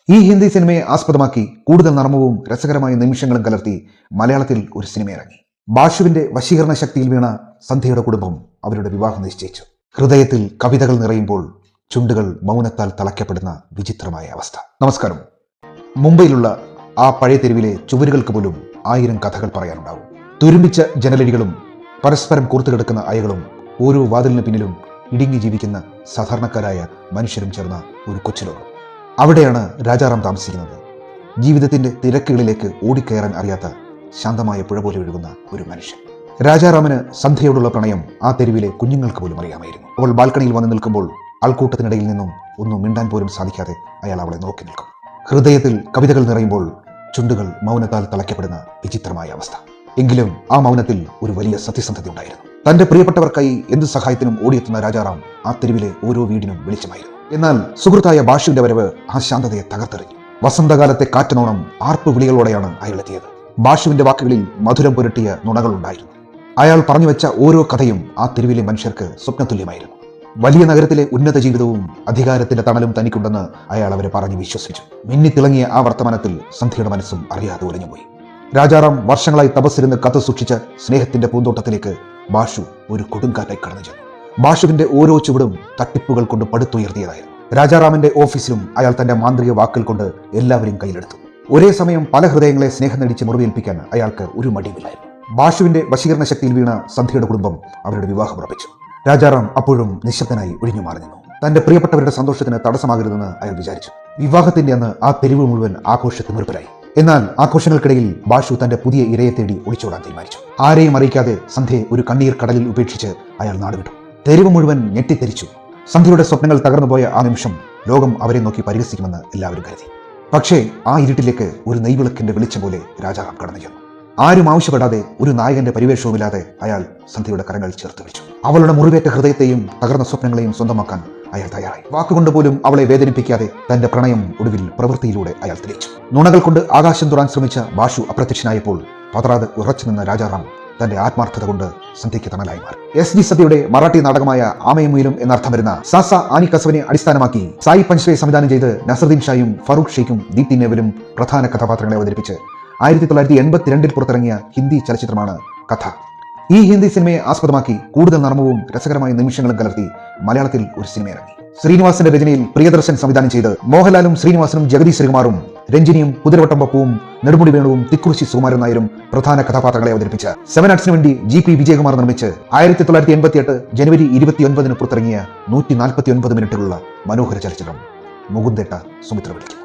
ഈ ഹിന്ദി സിനിമയെ ആസ്പദമാക്കി കൂടുതൽ നർമ്മവും രസകരമായ നിമിഷങ്ങളും കലർത്തി മലയാളത്തിൽ ഒരു സിനിമ ഇറങ്ങി. ബാഷുവിന്റെ വശീകരണ ശക്തിയിൽ വീണ സന്ധ്യയുടെ കുടുംബം അവരുടെ വിവാഹം നിശ്ചയിച്ചു. ഹൃദയത്തിൽ കവിതകൾ നിറയുമ്പോൾ ചുണ്ടുകൾ മൗനത്താൽ തളയ്ക്കപ്പെടുന്ന വിചിത്രമായ അവസ്ഥ. നമസ്കാരം. മുംബൈയിലുള്ള ആ പഴയ തെരുവിലെ ചുവരുകൾക്ക് പോലും 1000 കഥകൾ പറയാനുണ്ടാവും. തുരുമ്പിച്ച ജനലരികളും പരസ്പരം കൂർത്തുകിടക്കുന്ന അയകളും ഓരോ വാതിലിന് പിന്നിലും ഇടുങ്ങി ജീവിക്കുന്ന സാധാരണക്കാരായ മനുഷ്യരും ചേർന്ന ഒരു കൊച്ചുലോകം. അവിടെയാണ് രാജാറാം താമസിക്കുന്നത്. ജീവിതത്തിന്റെ തിരക്കുകളിലേക്ക് ഓടിക്കയറാൻ അറിയാത്ത ശാന്തമായ പുഴ പോലെ ഒഴുകുന്ന ഒരു മനുഷ്യൻ. രാജാറാമിന് സന്ധ്യയോടുള്ള പ്രണയം ആ തെരുവിലെ കുഞ്ഞുങ്ങൾക്ക് പോലും അറിയാമായിരുന്നു. അവൾ ബാൽക്കണിയിൽ വന്ന് നിൽക്കുമ്പോൾ ആൾക്കൂട്ടത്തിനിടയിൽ നിന്നും ഒന്നും മിണ്ടാൻ പോലും സാധിക്കാതെ അയാൾ അവളെ നോക്കി നിൽക്കും. ഹൃദയത്തിൽ കവിതകൾ നിറയുമ്പോൾ ചുണ്ടുകൾ മൗനത്താൽ തളയ്ക്കപ്പെടുന്ന വിചിത്രമായ അവസ്ഥ. എങ്കിലും ആ മൗനത്തിൽ ഒരു വലിയ സത്യസന്ധത ഉണ്ടായിരുന്നു. തന്റെ പ്രിയപ്പെട്ടവർക്കായി എന്ത് സഹായത്തിനും ഓടിയെത്തുന്ന രാജാറാം ആ തെരുവിലെ ഓരോ വീടിനും വെളിച്ചമായിരുന്നു. എന്നാൽ സുഹൃത്തായ ബാഷുവിന്റെ വരവ് ആ ശാന്തതയെ തകർത്തെറിഞ്ഞു. വസന്തകാലത്തെ കാറ്റനോണം ആർപ്പ് വിളികളോടെയാണ് അയാൾ എത്തിയത്. ബാഷുവിന്റെ വാക്കുകളിൽ മധുരം പുരട്ടിയ നുണകളുണ്ടായിരുന്നു. അയാൾ പറഞ്ഞു വെച്ച ഓരോ കഥയും ആ തെരുവിലെ മനുഷ്യർക്ക് സ്വപ്നതുല്യമായിരുന്നു. വലിയ നഗരത്തിലെ ഉന്നത ജീവിതവും അധികാരത്തിന്റെ തണലും തനിക്കുണ്ടെന്ന് അയാൾ അവരെ പറഞ്ഞു വിശ്വസിച്ചു. മിന്നിത്തിളങ്ങിയ ആ വർത്തമാനത്തിൽ സന്ധ്യയുടെ മനസ്സും അറിയാതെ ഉലഞ്ഞുപോയി. രാജാറാം വർഷങ്ങളായി തപസ്സിരുന്ന് കത്ത് സൂക്ഷിച്ച സ്നേഹത്തിന്റെ പൂന്തോട്ടത്തിലേക്ക് ബാഷു ഒരു കൊടുങ്കാറ്റായി കടന്നു ചെന്നു. ബാഷുവിന്റെ ഓരോ ചുവടും തട്ടിപ്പുകൾ കൊണ്ട് പടുത്തുയർത്തിയതായിരുന്നു. രാജാറാമിന്റെ ഓഫീസിലും അയാൾ തന്റെ മാന്ത്രിക വാക്കുകൾ കൊണ്ട് എല്ലാവരെയും കയ്യിലെടുത്തു. ഒരേ സമയം പല ഹൃദയങ്ങളെ സ്നേഹം നടിച്ച് മുറിവേൽപ്പിക്കാൻ അയാൾക്ക് ഒരു മടിയുമില്ലായിരുന്നു. ബാഷുവിന്റെ വശീകരണ ശക്തിയിൽ വീണ സന്ധ്യയുടെ കുടുംബം അവരുടെ വിവാഹം ഉറപ്പിച്ചു. രാജാറാം അപ്പോഴും നിശബ്ദനായി ഒഴിഞ്ഞു മാറി നിന്നു. തന്റെ പ്രിയപ്പെട്ടവരുടെ സന്തോഷത്തിന് തടസ്സമാകരുതെന്ന് അയാൾ വിചാരിച്ചു. വിവാഹത്തിന്റെ അന്ന് ആ തെരുവ് മുഴുവൻ ആഘോഷത്തിമിർപ്പിലായി. എന്നാൽ ആഘോഷങ്ങൾക്കിടയിൽ ബാഷു തന്റെ പുതിയ ഇരയെ തേടി ഒളിച്ചോടാൻ തീരുമാനിച്ചു. ആരെയും അറിയിക്കാതെ സന്ധ്യയെ ഒരു കണ്ണീർ കടലിൽ ഉപേക്ഷിച്ച് അയാൾ നാടുവിട്ടു. തെരുവ് മുഴുവൻ ഞെട്ടിത്തെരിച്ചു. സന്ധ്യയുടെ സ്വപ്നങ്ങൾ തകർന്നുപോയ ആ നിമിഷം ലോകം അവരെ നോക്കി പരിഹസിക്കുമെന്ന് എല്ലാവരും കരുതി. പക്ഷേ ആ ഇരുട്ടിലേക്ക് ഒരു നെയ്വിളക്കിന്റെ വെളിച്ചം പോലെ രാജാറാം കടന്നു ചെന്നു. ആരും ആവശ്യപ്പെടാതെ, ഒരു നായകന്റെ പരിവേഷവുമില്ലാതെ അയാൾ സന്ധ്യയുടെ കരങ്ങൾ ചേർത്ത് പിടിച്ചു. അവളുടെ മുറിവേറ്റ ഹൃദയത്തെയും തകർന്ന സ്വപ്നങ്ങളെയും സ്വന്തമാക്കാൻ അയാൾ തയ്യാറായി. വാക്കുകൊണ്ട് പോലും അവളെ വേദനിപ്പിക്കാതെ തന്റെ പ്രണയം ഒടുവിൽ പ്രവൃത്തിയിലൂടെ അയാൾ തെളിയിച്ചു. നുണകൾ കൊണ്ട് ആകാശം തൊടാൻ ശ്രമിച്ച ബാഷു അപ്രത്യക്ഷനായപ്പോൾ പതറാതെ ഉറച്ചു നിന്ന രാജാറാം തന്റെ ആത്മാർത്ഥത കൊണ്ട് സന്ധ്യയ്ക്ക് തണലായി മാറി. എസ് ജി സത്യയുടെ മറാഠി നാടകമായ ആമയും എന്നർത്ഥം വരുന്ന സാസ ആനി കസവിനെ അടിസ്ഥാനമാക്കി സായി പഞ്ച്വേ സംവിധാനം ചെയ്ത് നസറുദ്ദീൻ ഷായും ഫറൂഖ് ഷെയ്ഖും ദീപ്തി നെവലും പ്രധാന കഥാപാത്രങ്ങളെ അവതരിപ്പിച്ച് 1982 പുറത്തിറങ്ങിയ ഹിന്ദി ചലച്ചിത്രമാണ് കഥ. ഈ ഹിന്ദി സിനിമയെ ആസ്പദമാക്കി കൂടുതൽ നർമ്മവും രസകരമായ നിമിഷങ്ങളും കലർത്തി മലയാളത്തിൽ ഒരു സിനിമ ഇറങ്ങി. ശ്രീനിവാസന്റെ രചനയിൽ പ്രിയദർശൻ സംവിധാനം ചെയ്ത് മോഹൻലാലും ശ്രീനിവാസനും ജഗദീഷ് ശ്രീകുമാറും രഞ്ജിനിയും കുതിരവട്ടം പപ്പുവും നെടുമുടി വേണുവും തിക്കുറിശി സുകുമാരൻ നായരും പ്രധാന കഥാപാത്രങ്ങളെ അവതരിപ്പിച്ച 7 ആർട്സിന് വേണ്ടി GP വിജയകുമാർ നിർമ്മിച്ച് 1988 ജനുവരി 29 പുറത്തിറങ്ങിയ 149 മിനിറ്റുകളുള്ള മനോഹര ചലച്ചിത്രം മുകുന്ദേട്ട സുമിത്ര വിളിക്കും.